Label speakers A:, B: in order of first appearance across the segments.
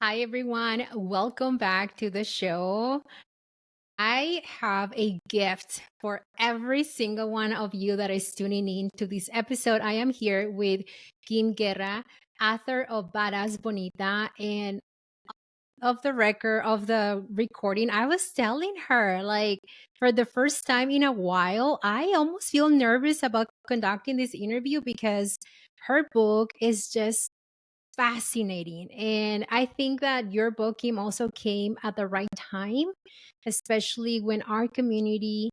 A: Hi, everyone. Welcome back to the show. I have a gift for every single one of you that is tuning in to this episode. I am here with Kim Guerra, author of Bad Ass Bonita. And of the record of the recording, I was telling her, like, for the first time in a while, I almost feel nervous about conducting this interview because her book is just fascinating. And I think that your book Kim also came at the right time, especially when our community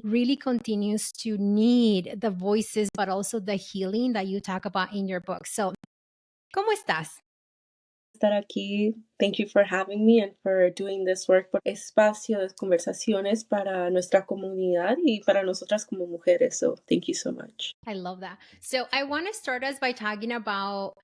A: really continues to need the voices, but also the healing that you talk about in your book. So, ¿cómo estás?
B: Estar aquí. Thank you for having me and for doing this work por espacio de conversaciones para nuestra comunidad y para nosotras como mujeres. So thank you so much.
A: I love that. So, I want to start us by talking about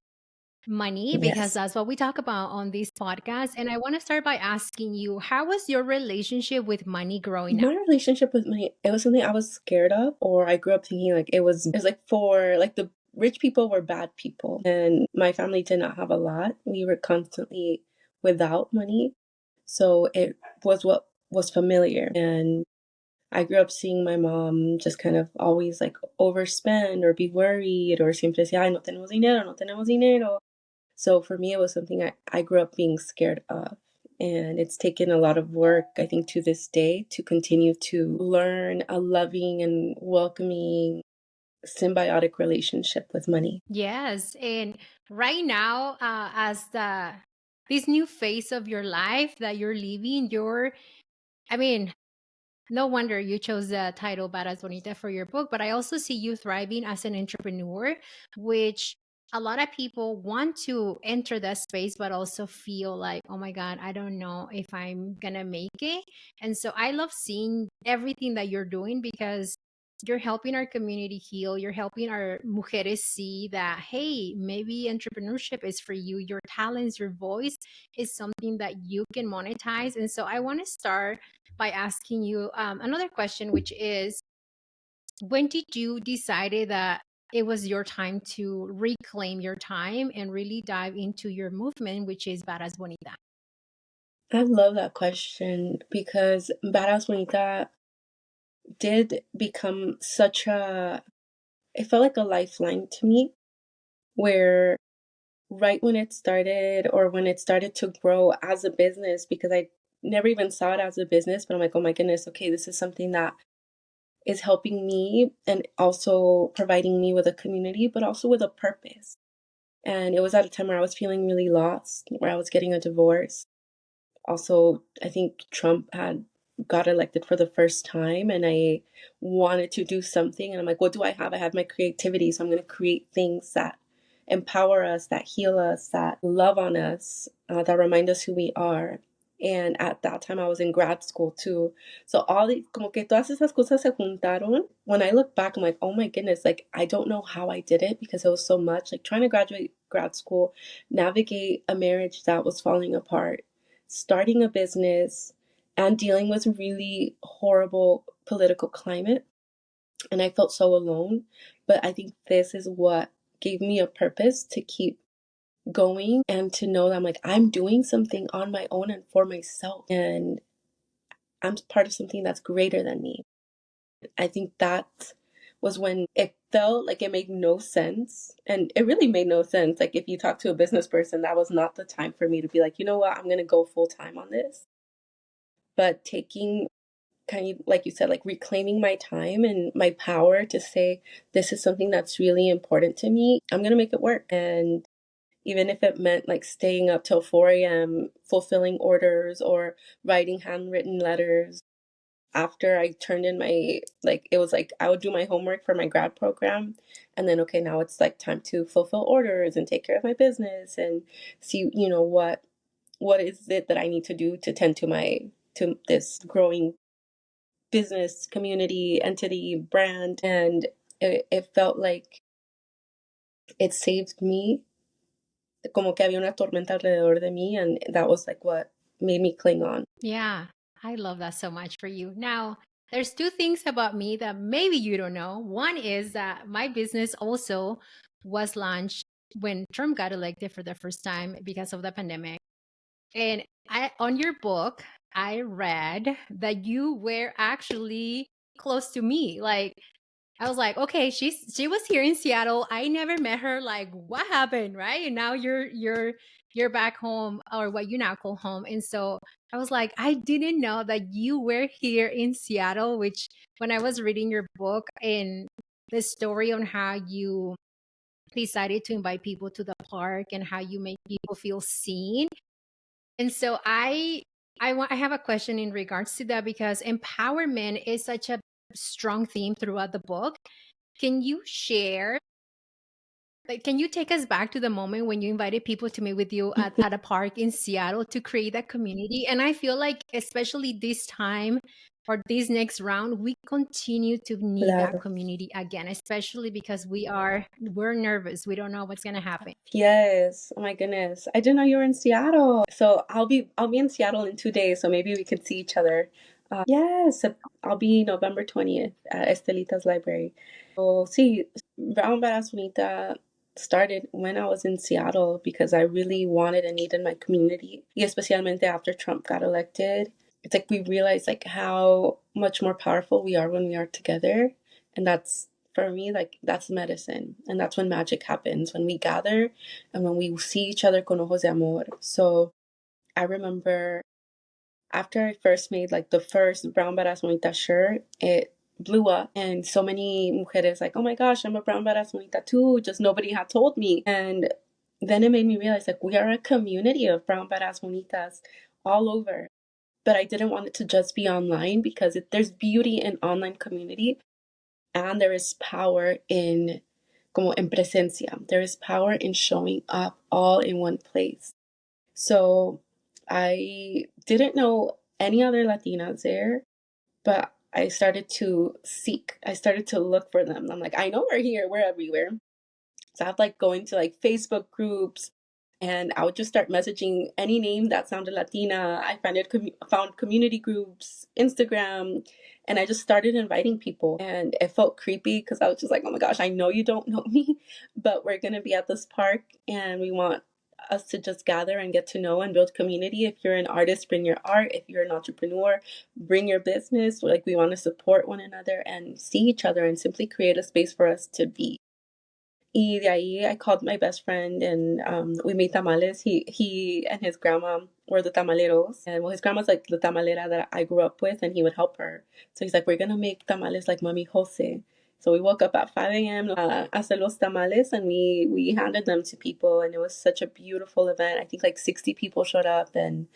A: money because
B: Yes.
A: that's what we talk about on this podcast. And I want to start by asking you, how was your relationship with money growing up?
B: My relationship with money, it was something I was scared of, or I grew up thinking like it was like for like the rich people were bad people. And my family did not have a lot. We were constantly without money. So it was what was familiar. And I grew up seeing my mom just kind of always like overspend or be worried or siempre decía, ay, no tenemos dinero, no tenemos dinero. So for me, it was something I grew up being scared of. And it's taken a lot of work, I think, to this day to continue to learn a loving and welcoming symbiotic relationship with money.
A: Yes, and right now, as this new phase of your life that you're living, I mean, no wonder you chose the title Badass Bonita for your book, but I also see you thriving as an entrepreneur, which a lot of people want to enter that space, but also feel like, oh my God, I don't know if I'm gonna make it. And so I love seeing everything that you're doing because you're helping our community heal. You're helping our mujeres see that, hey, maybe entrepreneurship is for you. Your talents, your voice is something that you can monetize. And so I want to start by asking you another question, which is, when did you decided that it was your time to reclaim your time and really dive into your movement, which is Badass Bonita?
B: I love that question because Badass Bonita did become such it felt like a lifeline to me where right when it started or when it started to grow as a business because I never even saw it as a business, but I'm like, oh my goodness, okay, this is something that is helping me and also providing me with a community, but also with a purpose. And it was at a time where I was feeling really lost, where I was getting a divorce. Also, I think Trump had got elected for the first time and I wanted to do something. And I'm like, what do I have? I have my creativity. So I'm going to create things that empower us, that heal us, that love on us, that remind us who we are. And at that time, I was in grad school too. So como que todas esas cosas se juntaron. When I look back, I'm like, oh my goodness, like I don't know how I did it because it was so much. Like trying to graduate grad school, navigate a marriage that was falling apart, starting a business, and dealing with really horrible political climate. And I felt so alone. But I think this is what gave me a purpose to keep going and to know that I'm doing something on my own and for myself. And I'm part of something that's greater than me. I think that was when it felt like it made no sense. And it really made no sense. Like, if you talk to a business person, that was not the time for me to be like, you know what, I'm going to go full time on this. But taking kind of, like you said, like reclaiming my time and my power to say, this is something that's really important to me, I'm going to make it work. And even if it meant like staying up till 4 a.m., fulfilling orders or writing handwritten letters after I turned in it was like I would do my homework for my grad program. And then, okay, now it's like time to fulfill orders and take care of my business and see, what is it that I need to do to tend to this growing business community entity brand. And it felt like it saved me, como que había una tormenta alrededor de mí, and that was like what made me cling on.
A: Yeah, I love that so much for you. Now, there's two things about me that maybe you don't know. One is that my business also was launched when Trump got elected for the first time because of the pandemic. And on your book, I read that you were actually close to me. Like, I was like, okay, she was here in Seattle. I never met her. Like, what happened, right? And now you're back home, or what you now call home. And so I was like, I didn't know that you were here in Seattle. Which, when I was reading your book and the story on how you decided to invite people to the park and how you make people feel seen. And so I have a question in regards to that, because empowerment is such a strong theme throughout the book. Can you share, like, can you take us back to the moment when you invited people to meet with you at a park in Seattle to create that community? And I feel like, especially this time or this next round, we continue to need that
B: Claro.
A: community again, especially because we're nervous. We don't know what's gonna happen.
B: Yes. Oh my goodness. I didn't know you were in Seattle. So I'll be in Seattle in 2 days, so maybe we could see each other. Yes, I'll be November 20th at Estelita's library. So see, Brown Badass Bonita started when I was in Seattle because I really wanted and needed my community. Y especialmente after Trump got elected. It's like we realized like how much more powerful we are when we are together. And that's for me, like that's medicine. And that's when magic happens, when we gather and when we see each other con ojos de amor. So I remember after I first made like the first Brown Badass Bonita shirt, it blew up and so many mujeres like, oh my gosh, I'm a Brown Badass Bonita too. Just nobody had told me. And then it made me realize like we are a community of Brown Badass Bonitas all over. But I didn't want it to just be online because there's beauty in online community and there is power in como en presencia. There is power in showing up all in one place. So I didn't know any other Latinas there, but I started to seek. I started to look for them. I'm like, I know we're here, we're everywhere. So I have like going to like Facebook groups, and I would just start messaging any name that sounded Latina. I found community groups, Instagram, and I just started inviting people. And it felt creepy because I was just like, oh my gosh, I know you don't know me, but we're gonna be at this park and we want us to just gather and get to know and build community. If you're an artist, bring your art. If you're an entrepreneur, bring your business. Like we want to support one another and see each other and simply create a space for us to be. Y de ahí I called my best friend and we made tamales. He and his grandma were the tamaleros. And well, his grandma's like the tamalera that I grew up with and he would help her. So he's like, we're gonna make tamales like Mommy Jose. So we woke up at 5 a.m. Hacer los tamales and we handed them to people and it was such a beautiful event. I think like 60 people showed up and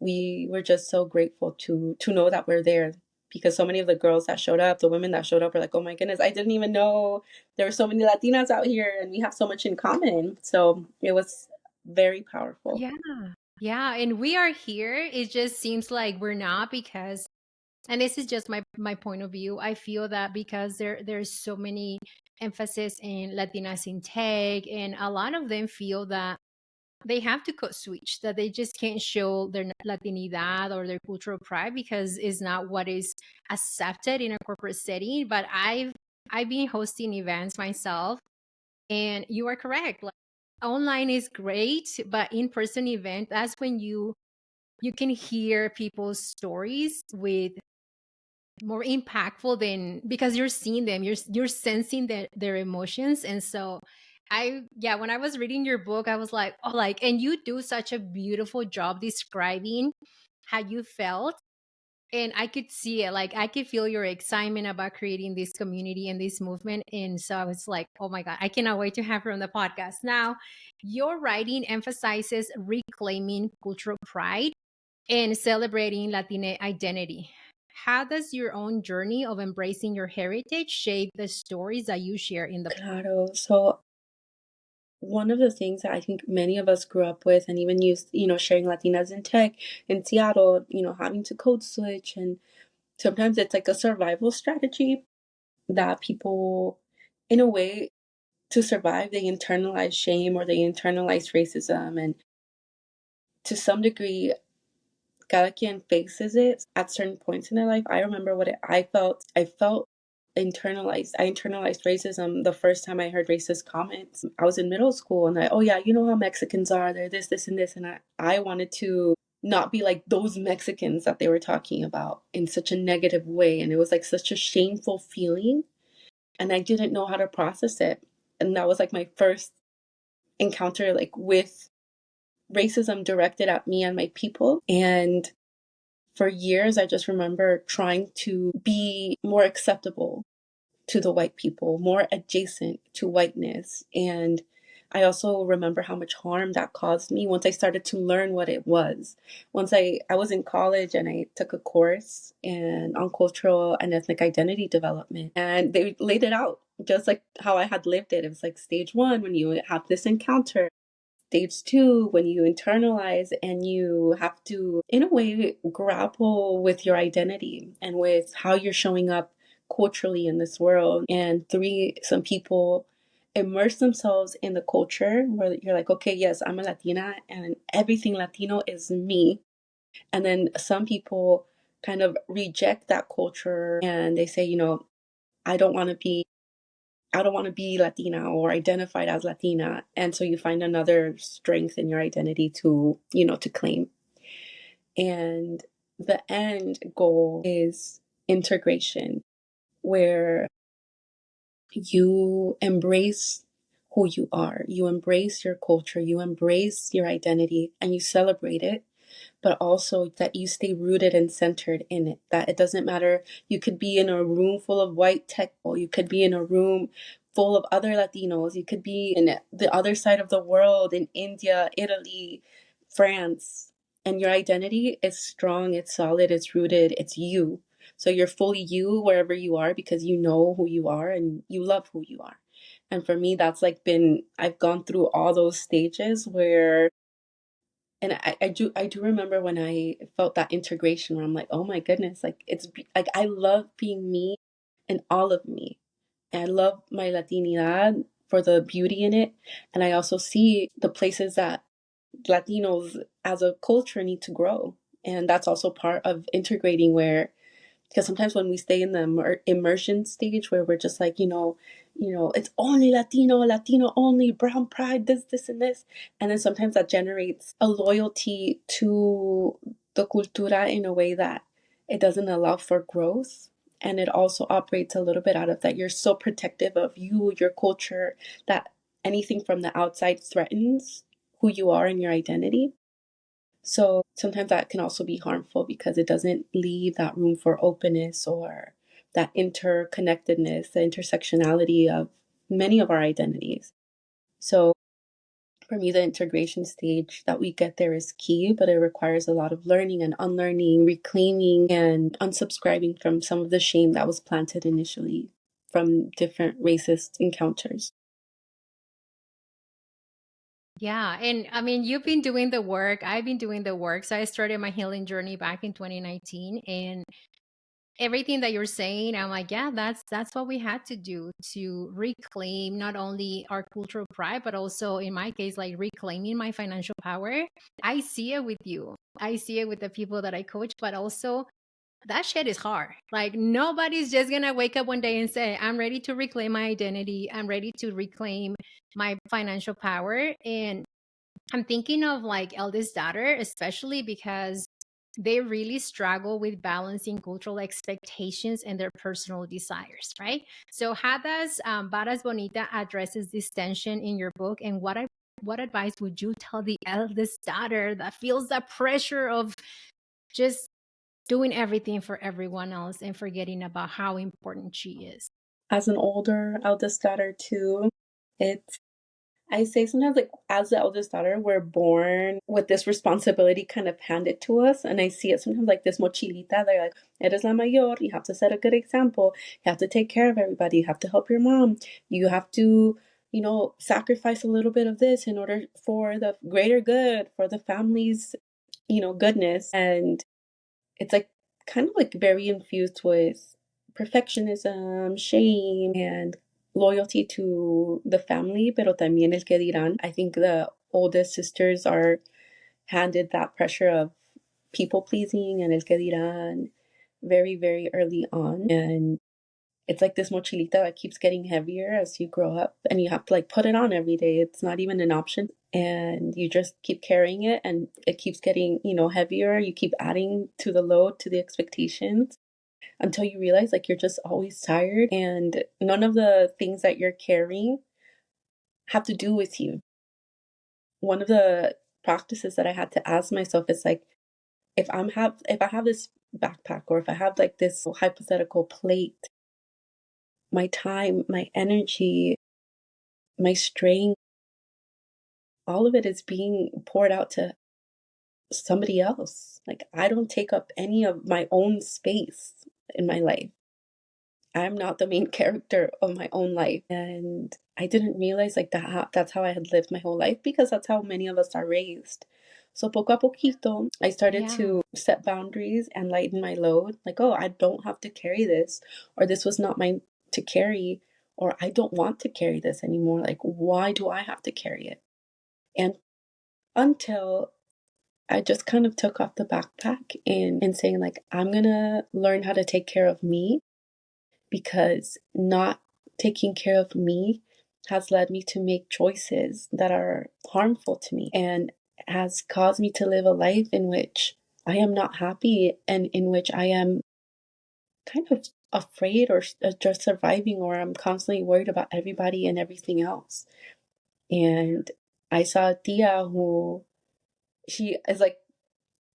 B: we were just so grateful to know that we're there because so many of the girls that showed up, the women that showed up were like, "Oh my goodness, I didn't even know there were so many Latinas out here and we have so much in common." So it was very powerful.
A: Yeah. Yeah, and we are here. It just seems like we're not, because, and this is just my point of view. I feel that because there's so many emphasis in Latinas in tech, and a lot of them feel that they have to code switch, that they just can't show their Latinidad or their cultural pride because it's not what is accepted in a corporate setting. But I've been hosting events myself, and you are correct. Like, online is great, but in-person event, that's when you can hear people's stories with more impactful, than because you're seeing them, you're sensing their emotions. And so yeah, when I was reading your book, I was like, oh, like, and you do such a beautiful job describing how you felt, and I could see it, like I could feel your excitement about creating this community and this movement. And so I was like, oh my god, I cannot wait to have her on the podcast. Now, your writing emphasizes reclaiming cultural pride and celebrating Latina identity. How does your own journey of embracing your heritage shape the stories that you share in the book?
B: Claro. So one of the things that I think many of us grew up with, and even used, sharing Latinas in tech in Seattle, having to code switch, and sometimes it's like a survival strategy that people, in a way, to survive, they internalize shame or they internalize racism. And to some degree, cada quien faces it at certain points in their life. I remember what I felt. I felt I internalized racism the first time I heard racist comments. I was in middle school and oh yeah, you know how Mexicans are, they're this and this. And I wanted to not be like those Mexicans that they were talking about in such a negative way. And it was like such a shameful feeling. And I didn't know how to process it. And that was like my first encounter like with racism directed at me and my people. And for years, I just remember trying to be more acceptable to the white people, more adjacent to whiteness. And I also remember how much harm that caused me once I started to learn what it was. Once I was in college and I took a course on cultural and ethnic identity development, and they laid it out just like how I had lived it. It was like stage one, when you have this encounter. Stage two, when you internalize and you have to, in a way, grapple with your identity and with how you're showing up culturally in this world. And three, some people immerse themselves in the culture where you're like, okay, yes, I'm a Latina and everything Latino is me. And then some people kind of reject that culture and they say, I don't want to be I don't want to be Latina or identified as Latina. And so you find another strength in your identity to claim. And the end goal is integration, where you embrace who you are, you embrace your culture, you embrace your identity, and you celebrate it, but also that you stay rooted and centered in it. That it doesn't matter. You could be in a room full of white tech, or you could be in a room full of other Latinos. You could be in the other side of the world, in India, Italy, France, and your identity is strong, it's solid, it's rooted, it's you. So you're fully you wherever you are because you know who you are and you love who you are. And for me, that's like I've gone through all those stages where and I do remember when I felt that integration where I'm like, oh my goodness, like like I love being me and all of me. And I love my Latinidad for the beauty in it. And I also see the places that Latinos as a culture need to grow. And that's also part of integrating where because sometimes when we stay in the immersion stage where we're just like, it's only Latino only, brown pride, this, and this. And then sometimes that generates a loyalty to the cultura in a way that it doesn't allow for growth. And it also operates a little bit out of that you're so protective of your culture, that anything from the outside threatens who you are and your identity. So sometimes that can also be harmful because it doesn't leave that room for openness or that interconnectedness, the intersectionality of many of our identities. So for me, the integration stage that we get there is key, but it requires a lot of learning and unlearning, reclaiming, and unsubscribing from some of the shame that was planted initially from different racist encounters.
A: Yeah. And I mean, you've been doing the work. I've been doing the work. So I started my healing journey back in 2019. And everything that you're saying, I'm like, yeah, that's what we had to do to reclaim not only our cultural pride, but also in my case, like reclaiming my financial power. I see it with you. I see it with the people that I coach, but also that shit is hard. Like nobody's just gonna wake up one day and say, I'm ready to reclaim my identity. I'm ready to reclaim my financial power. And I'm thinking of like eldest daughter, especially because they really struggle with balancing cultural expectations and their personal desires, right? So how does Bad Ass Bonita addresses this tension in your book, and what advice would you tell the eldest daughter that feels the pressure of just doing everything for everyone else and forgetting about how important she is?
B: As an older eldest daughter too, it's I say sometimes, like, as the eldest daughter, we're born with this responsibility kind of handed to us. And I see it sometimes like this mochilita. They're like, eres la mayor. You have to set a good example. You have to take care of everybody. You have to help your mom. You have to, sacrifice a little bit of this in order for the greater good, for the family's, goodness. And it's like kind of like very infused with perfectionism, shame, and loyalty to the family, pero también el que dirán. I think the oldest sisters are handed that pressure of people pleasing and el que dirán very, very early on. And it's like this mochilita that keeps getting heavier as you grow up, and you have to like put it on every day. It's not even an option. And you just keep carrying it, and it keeps getting, heavier. You keep adding to the load, to the expectations, until you realize like you're just always tired, and none of the things that you're carrying have to do with you. One of the practices that I had to ask myself is like, if I have this backpack, or if I have like this hypothetical plate, my time, my energy, my strength, all of it is being poured out to somebody else. Like, I don't take up any of my own space in my life. I'm not the main character of my own life. And I didn't realize like that's how I had lived my whole life, because that's how many of us are raised. So poco a poquito, I started
A: Yeah.
B: to set boundaries and lighten my load. Like, oh, I don't have to carry this, or this was not mine to carry, or I don't want to carry this anymore. Like, why do I have to carry it? And until I just kind of took off the backpack and saying like, I'm gonna learn how to take care of me, because not taking care of me has led me to make choices that are harmful to me, and has caused me to live a life in which I am not happy, and in which I am kind of afraid, or just surviving, or I'm constantly worried about everybody and everything else. And I saw a tia who, she is like,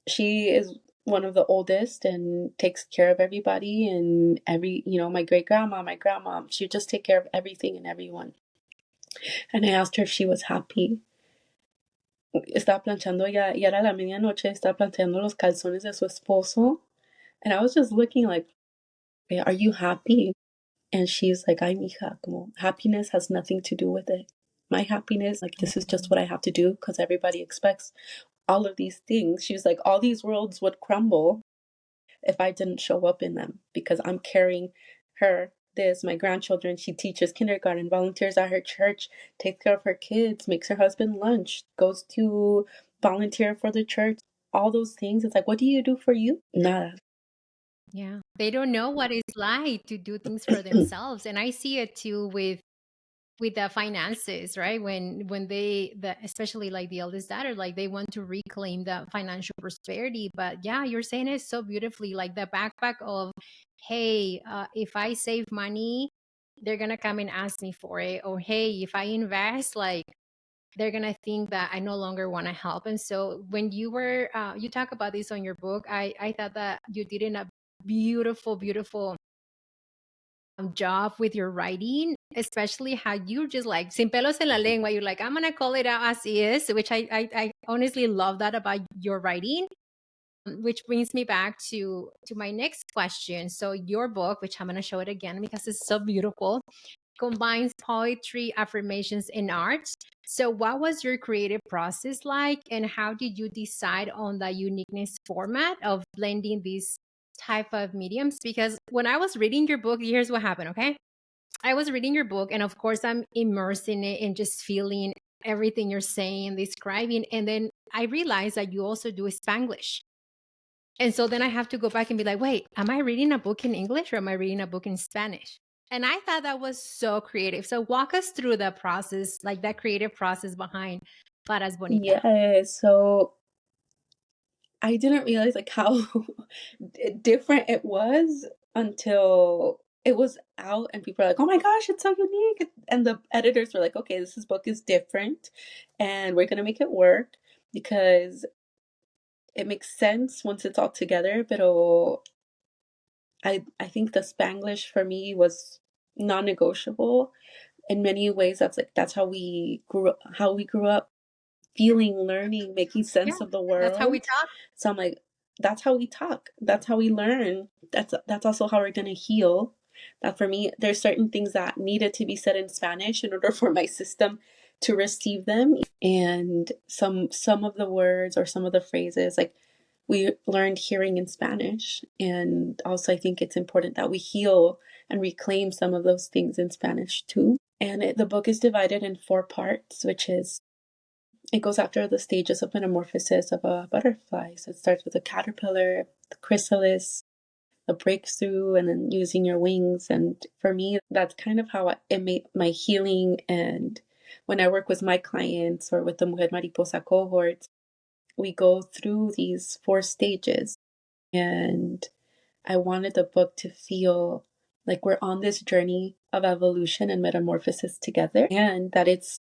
B: she is one of the oldest and takes care of everybody, and my great grandma, my grandma, she would just take care of everything and everyone. And I asked her if she was happy. Estaba planchando, ya era la medianoche, estaba planchando los calzones de su esposo. And I was just looking like, "Okay, are you happy?" And she's like, ay, mija, como happiness has nothing to do with it. My happiness, like, this is just what I have to do because everybody expects all of these things. She was like, all these worlds would crumble if I didn't show up in them, because I'm carrying her, this, my grandchildren. She teaches kindergarten, volunteers at her church, takes care of her kids, makes her husband lunch, goes to volunteer for the church, all those things. It's like, what do you do for you? Nada.
A: Yeah. They don't know what it's like to do things for themselves. And I see it too with the finances, right? When especially like the eldest daughter, like they want to reclaim the financial prosperity. But yeah, you're saying it so beautifully, like the backpack of, hey, if I save money, they're gonna come and ask me for it. Or hey, if I invest, like they're gonna think that I no longer want to help. And so when you talk about this on your book, I thought that you did in a beautiful job with your writing, especially how you just like sin pelos en la lengua. You're like, I'm gonna call it out as is, which I honestly love that about your writing. Which brings me back to my next question. So your book, which I'm gonna show it again because it's so beautiful, combines poetry, affirmations, and art. So what was your creative process like, and how did you decide on the uniqueness format of blending these type of mediums? Because when I was reading your book, here's what happened, okay? I was reading your book, and of course I'm immersed in it and just feeling everything you're saying, describing, and then I realized that you also do Spanglish. And so then I have to go back and be like, wait, am I reading a book in English or am I reading a book in Spanish? And I thought that was so creative. So walk us through the process, like that creative process behind Bad Ass Bonita.
B: Yeah, so I didn't realize like how different it was until it was out and people are like, "Oh my gosh, it's so unique." And the editors were like, "Okay, this book is different and we're going to make it work because it makes sense once it's all together." But I think the Spanglish for me was non-negotiable in many ways. That's how we grew up, feeling, learning, making
A: Yeah,
B: sense of the
A: that's how we
B: world.
A: talk.
B: So I'm like, that's how we talk. That's how we learn. That's also how we're gonna heal. That for me, there's certain things that needed to be said in Spanish in order for my system to receive them. And some of the words or some of the phrases, like we learned hearing in Spanish. And also I think it's important that we heal and reclaim some of those things in Spanish too. And the book is divided in 4 parts, which is, it goes after the stages of metamorphosis of a butterfly. So it starts with a caterpillar, the chrysalis, a breakthrough and then using your wings. And for me, that's kind of how it made my healing. And when I work with my clients or with the Mujer Mariposa cohorts, we go through these 4 stages. And I wanted the book to feel like we're on this journey of evolution and metamorphosis together, and that it's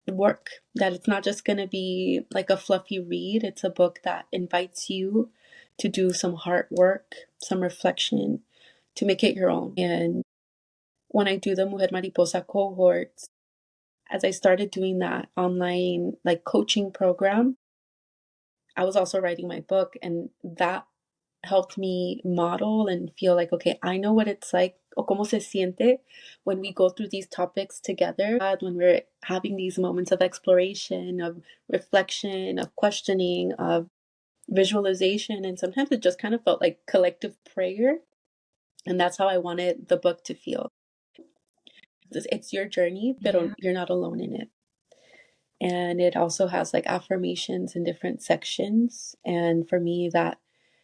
B: work, that it's not just going to be like a fluffy read. It's a book that invites you to do some hard work, some reflection, to make it your own. And when I do the Mujer Mariposa cohorts, as I started doing that online like coaching program, I was also writing my book, and that helped me model and feel like, okay, I know what it's like, o cómo se siente when we go through these topics together, when we're having these moments of exploration, of reflection, of questioning, of visualization. And sometimes it just kind of felt like collective prayer. And that's how I wanted the book to feel. It's your journey, but
A: Yeah.
B: you're not alone in it. And it also has like affirmations in different sections. And for me, that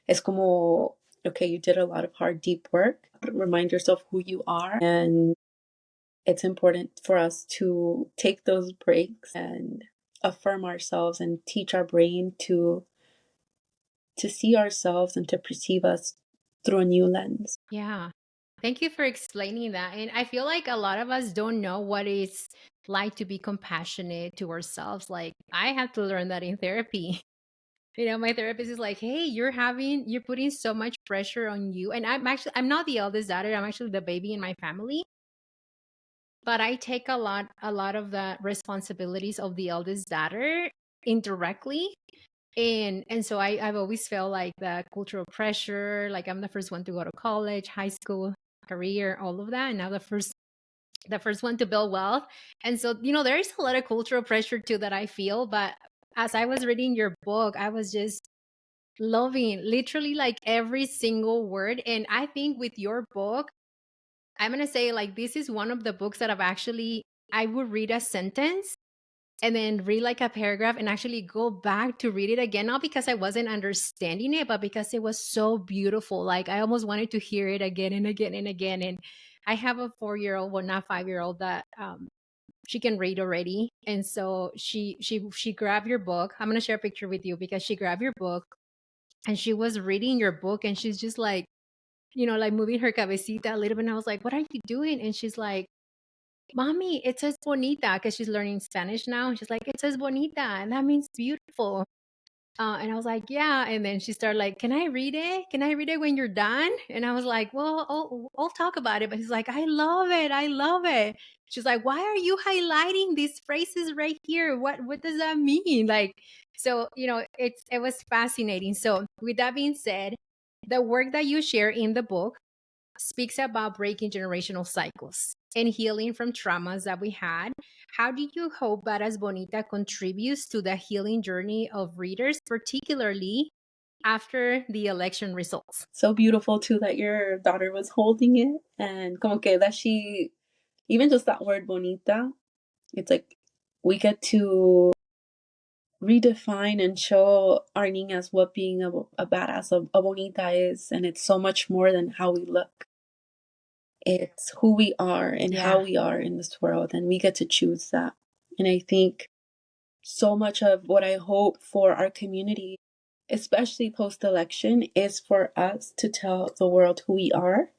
B: es como, okay, you did a lot of hard, deep work. Remind yourself who you are. And it's important for us to take those breaks and affirm ourselves and teach our brain to see ourselves and to perceive us through a new lens.
A: Yeah. Thank you for explaining that. And I feel like a lot of us don't know what it's like to be compassionate to ourselves. Like, I had to learn that in therapy. My therapist is like, hey, you're putting so much pressure on you. And I'm not the eldest daughter. I'm actually the baby in my family. But I take a lot of the responsibilities of the eldest daughter indirectly. And so I've always felt like the cultural pressure, like I'm the first one to go to college, high school, career, all of that. And now the first one to build wealth. And so, there is a lot of cultural pressure too that I feel. But as I was reading your book, I was just loving literally like every single word. And I think with your book, I'm going to say like this is one of the books that I would read a sentence and then read like a paragraph and actually go back to read it again, not because I wasn't understanding it, but because it was so beautiful. Like I almost wanted to hear it again and again and again. And I have a 4-year-old, well, not 5-year-old, that she can read already. And so she grabbed your book. I'm gonna share a picture with you because she grabbed your book and she was reading your book and she's just like, like moving her cabecita a little bit. And I was like, what are you doing? And she's like, Mommy, it says bonita, because she's learning Spanish now. She's like, it says bonita, and that means beautiful. And I was like, yeah. And then she started like, can I read it? Can I read it when you're done? And I was like, well, I'll talk about it. But he's like, I love it. I love it. She's like, why are you highlighting these phrases right here? What does that mean? Like, so, it was fascinating. So with that being said, the work that you share in the book speaks about breaking generational cycles and healing from traumas that we had. How do you hope Bad Ass Bonita contributes to the healing journey of readers, particularly after the election results?
B: So beautiful too that your daughter was holding it, and como que that she, even just that word bonita, it's like we get to redefine and show our niñas what being a badass, a bonita is. And it's so much more than how we look. It's who we are and how
A: Yeah.
B: we are in this world, and we get to choose that. And I think so much of what I hope for our community, especially post election, is for us to tell the world who we are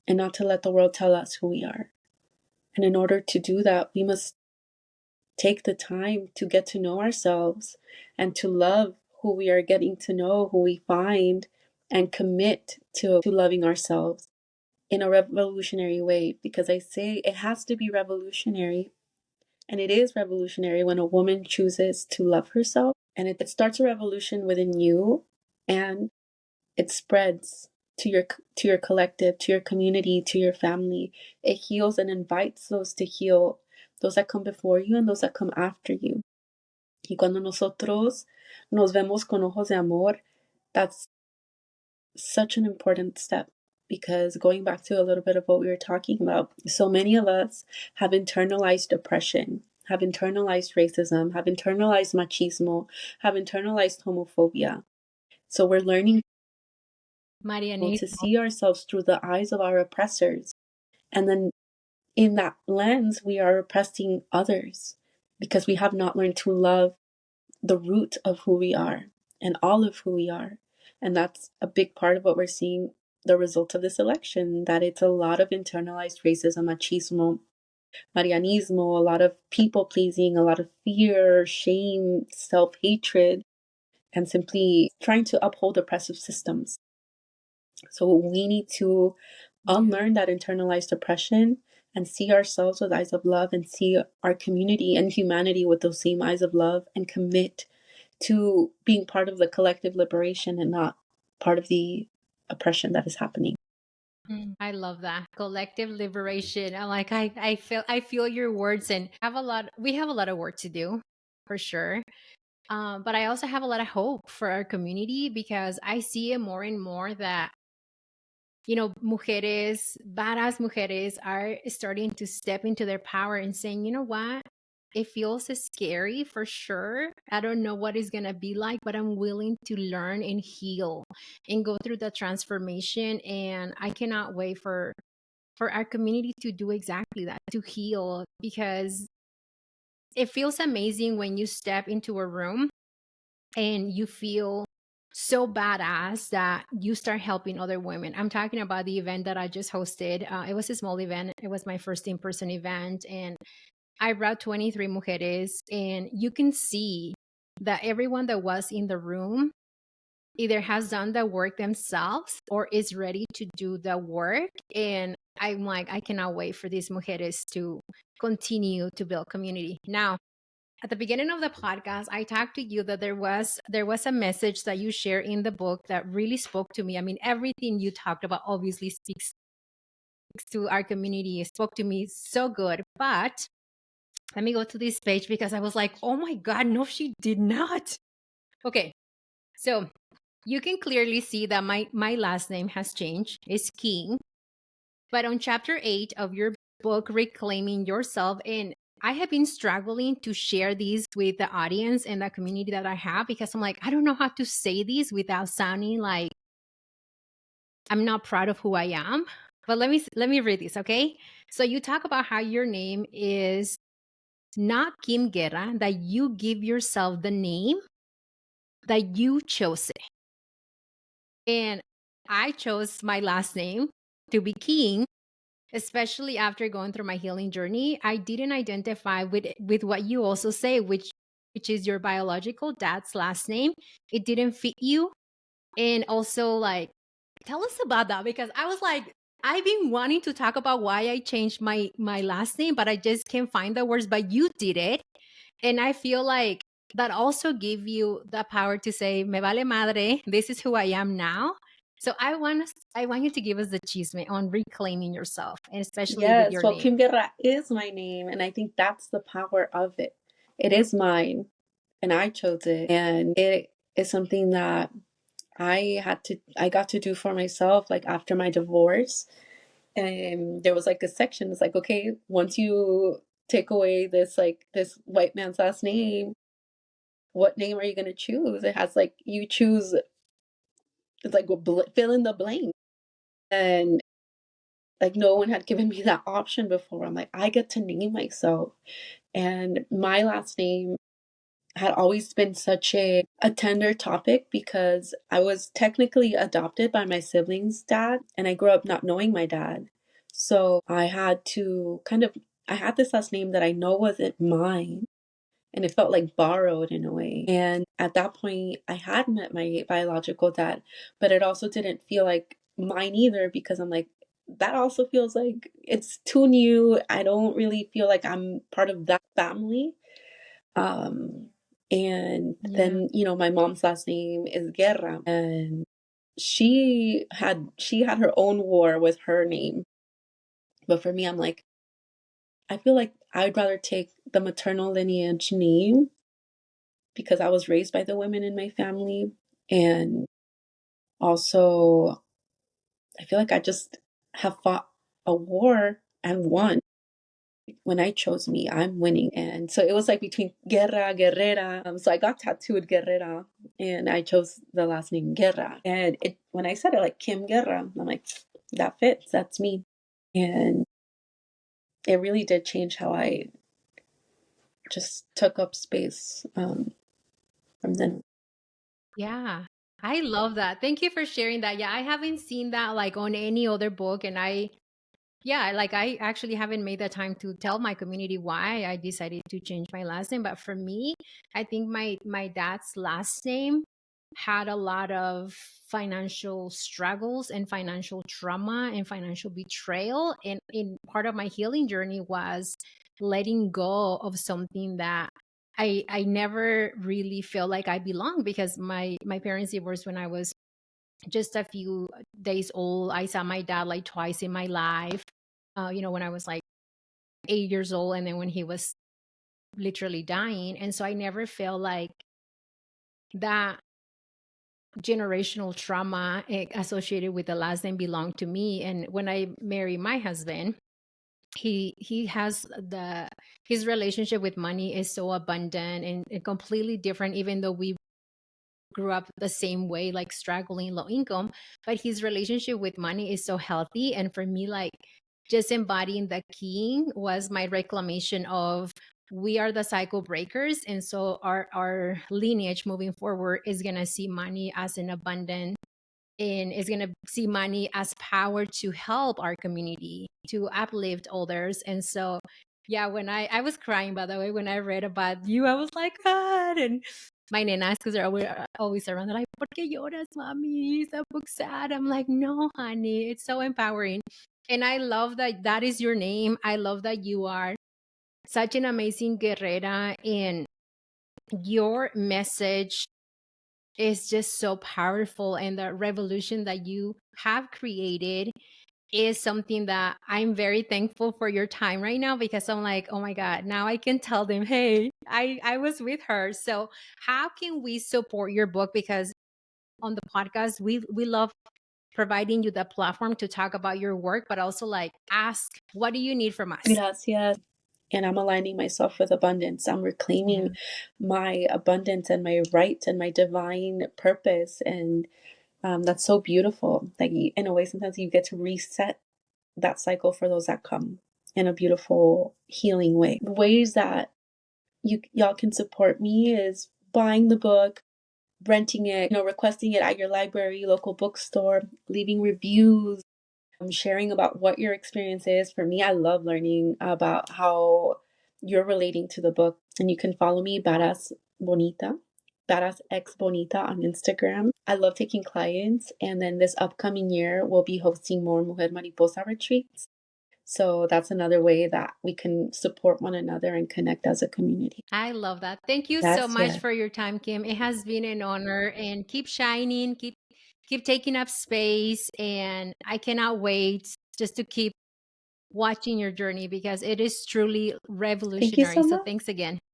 B: and not to let the world tell us who we are. And in order to do that, we must take the time to get to know ourselves and to love who we are getting to know, who we find, and commit to loving ourselves in a revolutionary way. Because I say it has to be revolutionary. And it is revolutionary when a woman chooses to love herself. And it starts a revolution within you, and it spreads to your collective, to your community, to your family. It heals and invites those to heal, those that come before you and those that come after you. Y cuando nosotros nos vemos con ojos de amor, that's such an important step, because going back to a little bit of what we were talking about, so many of us have internalized oppression, have internalized racism, have internalized machismo, have internalized homophobia. So we're learning to
A: Marianismo.
B: see ourselves through the eyes of our oppressors. And then in that lens, we are oppressing others because we have not learned to love the root of who we are and all of who we are. And that's a big part of what we're seeing the result of this election, that it's a lot of internalized racism, machismo, Marianismo, a lot of people pleasing, a lot of fear, shame, self hatred, and simply trying to uphold oppressive systems. So we need to unlearn that internalized oppression and see ourselves with eyes of love and see our community and humanity with those same eyes of love and commit to being part of the collective liberation and not part of the oppression that is happening.
A: I love that collective liberation. I'm like, I feel your words, and we have a lot of work to do for sure. But I also have a lot of hope for our community because I see it more and more that, mujeres, badass mujeres are starting to step into their power and saying, you know what? It feels scary for sure. I don't know what it's going to be like, but I'm willing to learn and heal and go through the transformation. And I cannot wait for our community to do exactly that, to heal, because it feels amazing when you step into a room and you feel so badass that you start helping other women. I'm talking about the event that I just hosted. It was a small event. It was my first in-person event, and I brought 23 mujeres, and you can see that everyone that was in the room either has done the work themselves or is ready to do the work. And I'm like, I cannot wait for these mujeres to continue to build community. Now, at the beginning of the podcast, I talked to you that there was a message that you share in the book that really spoke to me. I mean, everything you talked about obviously speaks to our community. It spoke to me so good. But let me go to this page because I was like, oh my God, no, she did not. Okay. So you can clearly see that my last name has changed. It's King. But on chapter 8 of your book, Reclaiming Yourself, and I have been struggling to share these with the audience and the community that I have because I'm like, I don't know how to say these without sounding like I'm not proud of who I am. But let me read this, okay? So you talk about how your name is not Kim Guerra, that you give yourself the name that you chose it. And I chose my last name to be King, especially after going through my healing journey. I didn't identify with what you also say, which is your biological dad's last name. It didn't fit you. And also, like, tell us about that, because I was like, I've been wanting to talk about why I changed my last name, but I just can't find the words. But you did it, and I feel like that also gave you the power to say, "Me vale madre. This is who I am now." So I want you to give us the chisme on reclaiming yourself, and especially with
B: Yes,
A: your
B: well,
A: name.
B: Kim Guerra is my name, and I think that's the power of it. It is mine, and I chose it, and it is something that I got to do for myself, like after my divorce. And there was like a section, it's like, okay, once you take away this white man's last name, what name are you going to choose? It has like, you choose, it's like fill in the blank. And like no one had given me that option before. I'm like, I get to name myself. And my last name had always been such a tender topic because I was technically adopted by my siblings' dad, and I grew up not knowing my dad. So I had to I had this last name that I know wasn't mine, and it felt like borrowed in a way. And at that point, I had met my biological dad, but it also didn't feel like mine either because I'm like, that also feels like it's too new. I don't really feel like I'm part of that family. Um, and
A: Yeah.
B: then, my mom's last name is Guerra, and she had her own war with her name. But for me, I'm like, I feel like I'd rather take the maternal lineage name because I was raised by the women in my family. And also, I feel like I just have fought a war and won. when I chose me, I'm winning. And so it was like between Guerra, Guerrera. So I got tattooed Guerrera and I chose the last name Guerra. And when I said it, like Kim Guerra, I'm like, that fits. That's me. And it really did change how I just took up space from then.
A: Yeah. I love that. Thank you for sharing that. Yeah, I haven't seen that like on any other book. And yeah, like I actually haven't made the time to tell my community why I decided to change my last name. But for me, I think my dad's last name had a lot of financial struggles and financial trauma and financial betrayal. And in part of my healing journey was letting go of something that I never really felt like I belonged, because my parents divorced when I was just a few days old. I saw my dad like twice in my life. When I was like 8 years old, and then when he was literally dying. And so I never felt like that generational trauma associated with the last name belonged to me. And when I married my husband, he has his relationship with money is so abundant and completely different, even though we grew up the same way, like struggling low income. But his relationship with money is so healthy. And for me, like just embodying the king was my reclamation of, we are the cycle breakers. And so our lineage moving forward is going to see money as an abundant, and is going to see money as power to help our community, to uplift others. And so, yeah, when I was crying, by the way, when I read about you, I was like, God. And my nenas, because they're always around, they're like, ¿Por qué lloras, mami? Is that book sad? I'm like, no, honey, it's so empowering. And I love that that is your name. I love that you are such an amazing guerrera, and your message is just so powerful. And the revolution that you have created is something that I'm very thankful for your time right now, because I'm like, oh my God, now I can tell them, hey, I was with her. So how can we support your book? Because on the podcast, we love providing you the platform to talk about your work, but also like ask, what do you need from us?
B: Gracias. And I'm aligning myself with abundance. I'm
A: Yeah.
B: reclaiming my abundance and my right and my divine purpose. And that's so beautiful. Like, in a way, sometimes you get to reset that cycle for those that come in a beautiful, healing way. Ways that y'all can support me is buying the book, renting it, requesting it at your library, local bookstore, leaving reviews, sharing about what your experience is. For me, I love learning about how you're relating to the book. And you can follow me, Badass Bonita, Badass X Bonita on Instagram. I love taking clients. And then this upcoming year, we'll be hosting more Mujer Mariposa retreats. So that's another way that we can support one another and connect as a community.
A: I love that. Thank you so
B: Yes,
A: much
B: yes.
A: for your time, Kim. It has been an honor, and keep shining, keep taking up space. And I cannot wait just to keep watching your journey, because it is truly
B: Thank you
A: revolutionary.
B: so
A: So
B: much.
A: thanks again.